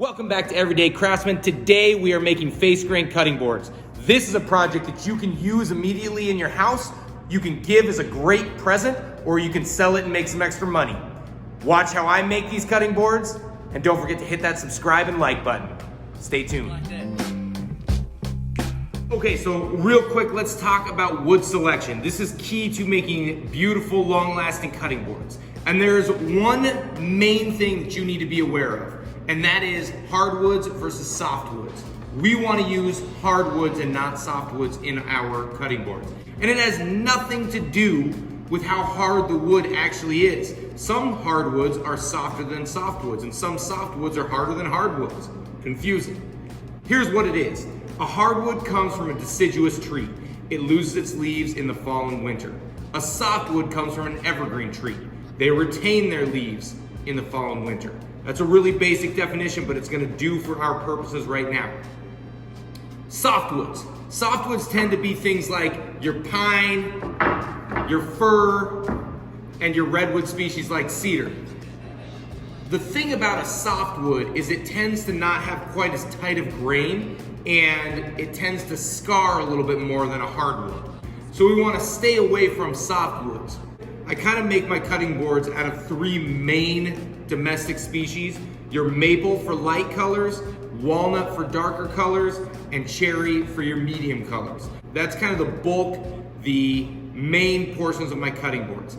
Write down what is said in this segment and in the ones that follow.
Welcome back to Everyday Craftsman. Today we are making face grain cutting boards. This is a project that you can use immediately in your house, you can give as a great present, or you can sell it and make some extra money. Watch how I make these cutting boards, and don't forget to hit that subscribe and like button. Stay tuned. Okay, so real quick, let's talk about wood selection. This is key to making beautiful, long-lasting cutting boards. And there's one main thing that you need to be aware of, and that is hardwoods versus softwoods. We want to use hardwoods and not softwoods in our cutting boards. And it has nothing to do with how hard the wood actually is. Some hardwoods are softer than softwoods, and some softwoods are harder than hardwoods. Confusing. Here's what it is. A hardwood comes from a deciduous tree. It loses its leaves in the fall and winter. A softwood comes from an evergreen tree. They retain their leaves in the fall and winter. That's a really basic definition, but it's gonna do for our purposes right now. Softwoods. Softwoods tend to be things like your pine, your fir, and your redwood species like cedar. The thing about a softwood is it tends to not have quite as tight of grain, and it tends to scar a little bit more than a hardwood. So we wanna stay away from softwoods. I kind of make my cutting boards out of three main domestic species: your maple for light colors, walnut for darker colors, and cherry for your medium colors. That's kind of the bulk, the main portions of my cutting boards.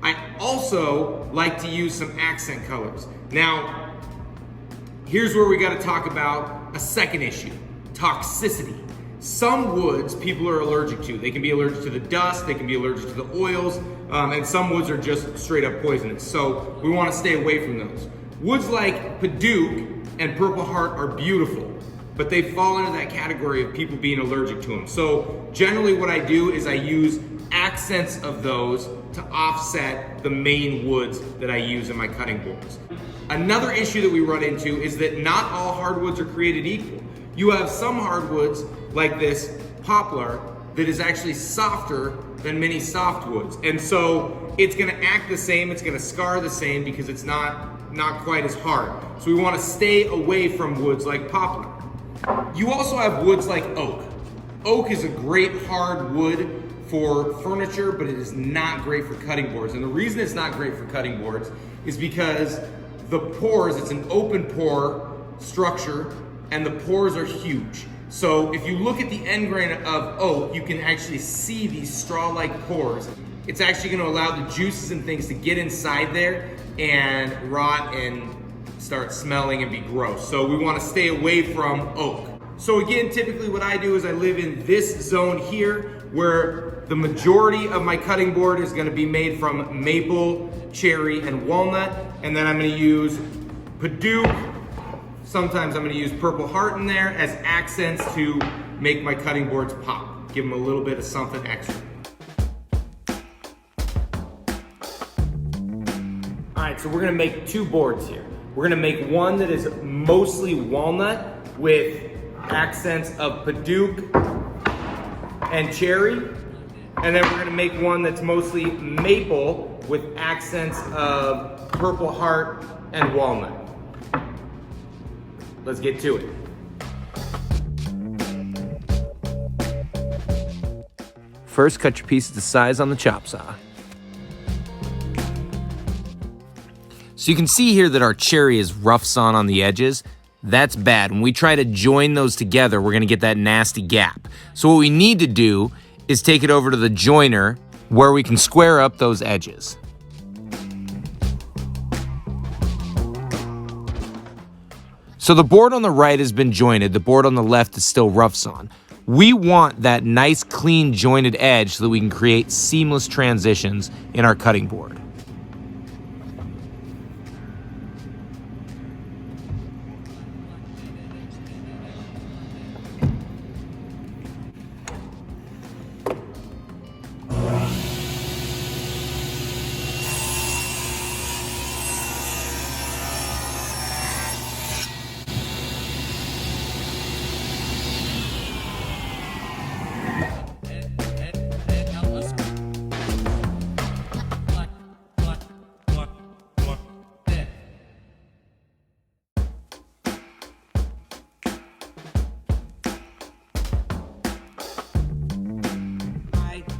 I also like to use some accent colors. Now, here's where we got to talk about a second issue: toxicity. Some woods people are allergic to. They can be allergic to the dust, they can be allergic to the oils, and some woods are just straight up poisonous. So we want to stay away from those. Woods like Padauk and Purple Heart are beautiful, but they fall into that category of people being allergic to them. So generally what I do is I use accents of those to offset the main woods that I use in my cutting boards. Another issue that we run into is that not all hardwoods are created equal. You have some hardwoods, like this poplar, that is actually softer than many softwoods. And so it's gonna act the same, it's gonna scar the same because it's not quite as hard. So we wanna stay away from woods like poplar. You also have woods like oak. Oak is a great hard wood for furniture, but it is not great for cutting boards. And the reason it's not great for cutting boards is because the pores, it's an open pore structure, and the pores are huge. So if you look at the end grain of oak, you can actually see these straw-like pores. It's actually gonna allow the juices and things to get inside there and rot and start smelling and be gross. So we wanna stay away from oak. So again, typically what I do is I live in this zone here where the majority of my cutting board is gonna be made from maple, cherry, and walnut. And then I'm gonna use Padauk. Sometimes I'm gonna use Purple Heart in there as accents to make my cutting boards pop. Give them a little bit of something extra. All right, so we're gonna make two boards here. We're gonna make one that is mostly walnut with accents of Padauk and cherry. And then we're gonna make one that's mostly maple with accents of Purple Heart and walnut. Let's get to it. First, cut your pieces to size on the chop saw. So you can see here that our cherry is rough sawn on the edges. That's bad. When we try to join those together, we're gonna get that nasty gap. So what we need to do is take it over to the joiner where we can square up those edges. So the board on the right has been jointed, the board on the left is still rough sawn. We want that nice, clean, jointed edge so that we can create seamless transitions in our cutting board.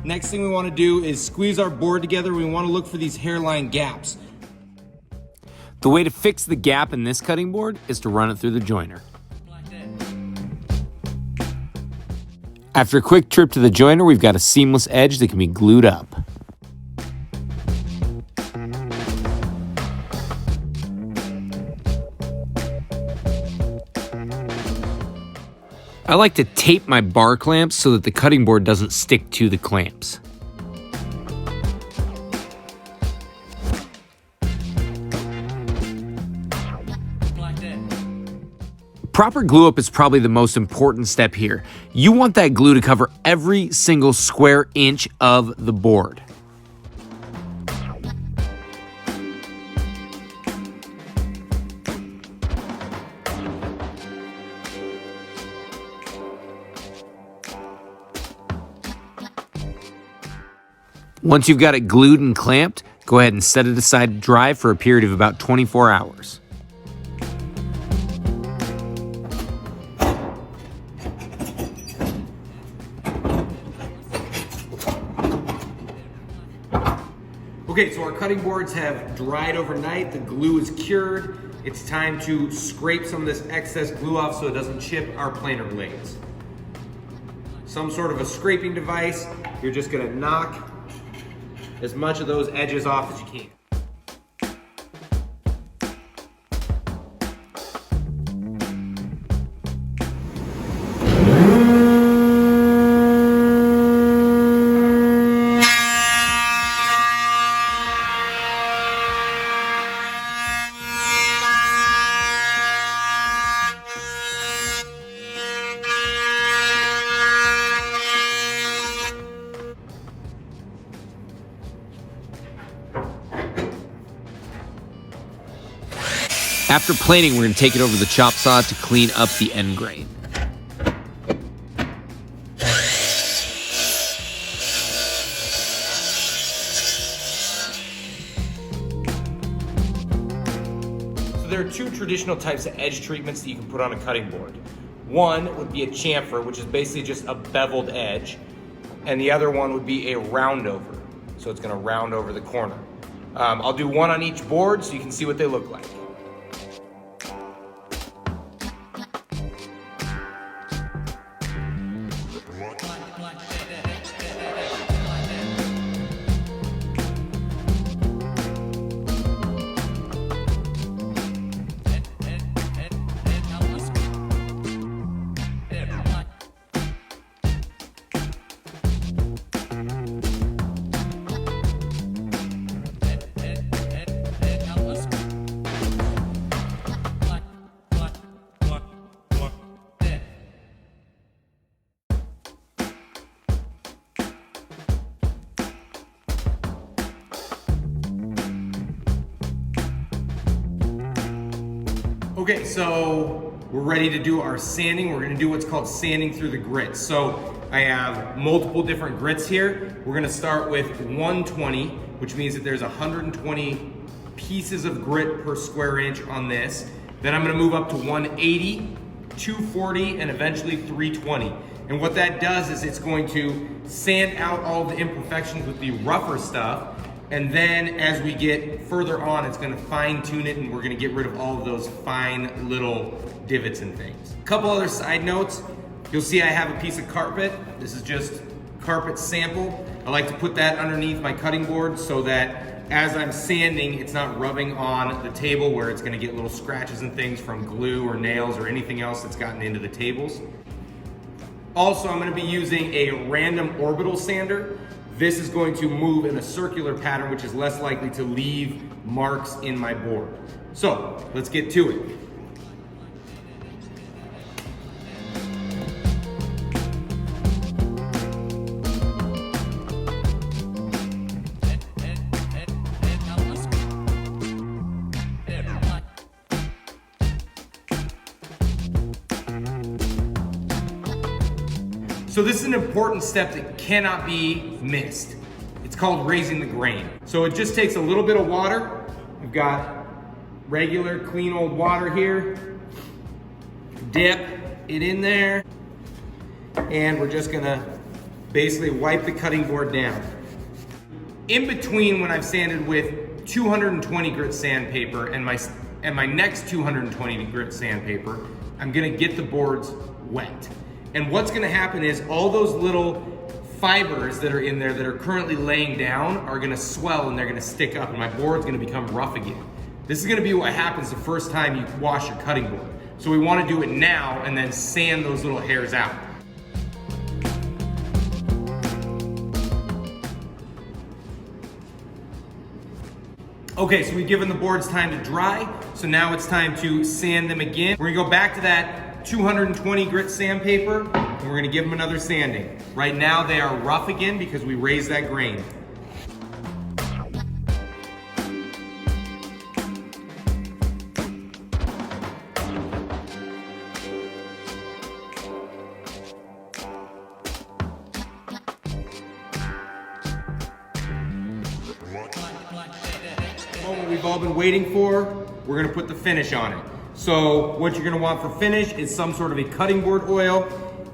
Next thing we want to do is squeeze our board together. We want to look for these hairline gaps. The way to fix the gap in this cutting board is to run it through the joiner. After a quick trip to the joiner, we've got a seamless edge that can be glued up. I like to tape my bar clamps so that the cutting board doesn't stick to the clamps. Proper glue up is probably the most important step here. You want that glue to cover every single square inch of the board. Once you've got it glued and clamped, go ahead and set it aside to dry for a period of about 24 hours. Okay, so our cutting boards have dried overnight. The glue is cured. It's time to scrape some of this excess glue off so it doesn't chip our planer blades. Some sort of a scraping device. You're just gonna knock as much of those edges off as you can. After planing, we're going to take it over the chop saw to clean up the end grain. So there are two traditional types of edge treatments that you can put on a cutting board. One would be a chamfer, which is basically just a beveled edge, and the other one would be a round over. So it's going to round over the corner. I'll do one on each board so you can see what they look like. Okay, so we're ready to do our sanding. We're gonna do what's called sanding through the grits. So I have multiple different grits here. We're gonna start with 120, which means that there's 120 pieces of grit per square inch on this. Then I'm gonna move up to 180, 240, and eventually 320. And what that does is it's going to sand out all the imperfections with the rougher stuff. And then as we get further on, it's gonna fine tune it and we're gonna get rid of all of those fine little divots and things. A couple other side notes. You'll see I have a piece of carpet. This is just carpet sample. I like to put that underneath my cutting board so that as I'm sanding, it's not rubbing on the table where it's gonna get little scratches and things from glue or nails or anything else that's gotten into the tables. Also, I'm gonna be using a random orbital sander. This is going to move in a circular pattern, which is less likely to leave marks in my board. So let's get to it. So this is an important step that cannot be missed. It's called raising the grain. So it just takes a little bit of water. We've got regular clean old water here. Dip it in there. And we're just gonna basically wipe the cutting board down. In between when I've sanded with 220 grit sandpaper and my next 220 grit sandpaper, I'm gonna get the boards wet. And what's gonna happen is all those little fibers that are in there that are currently laying down are gonna swell and they're gonna stick up and my board's gonna become rough again. This is gonna be what happens the first time you wash your cutting board. So we wanna do it now and then sand those little hairs out. Okay, so we've given the boards time to dry, so now it's time to sand them again. We're gonna go back to that 220 grit sandpaper, and we're gonna give them another sanding. Right now they are rough again because we raised that grain. What we've all been waiting for, we're gonna put the finish on it. So what you're gonna want for finish is some sort of a cutting board oil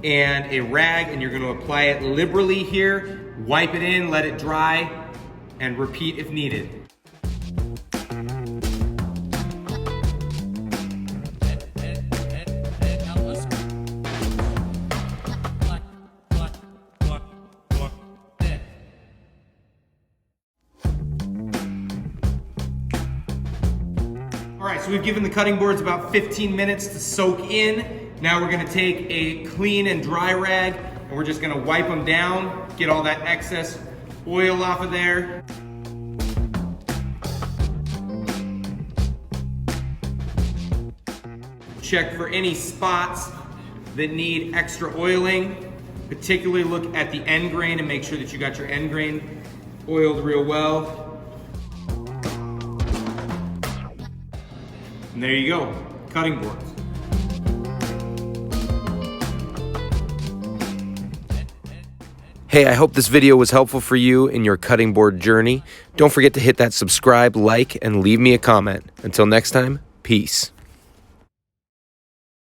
and a rag, and you're gonna apply it liberally here, wipe it in, let it dry, and repeat if needed. All right, so we've given the cutting boards about 15 minutes to soak in. Now we're gonna take a clean and dry rag and we're just gonna wipe them down, get all that excess oil off of there. Check for any spots that need extra oiling. Particularly look at the end grain and make sure that you got your end grain oiled real well. And there you go, cutting boards. Hey, I hope this video was helpful for you in your cutting board journey. Don't forget to hit that subscribe, like, and leave me a comment. Until next time, peace.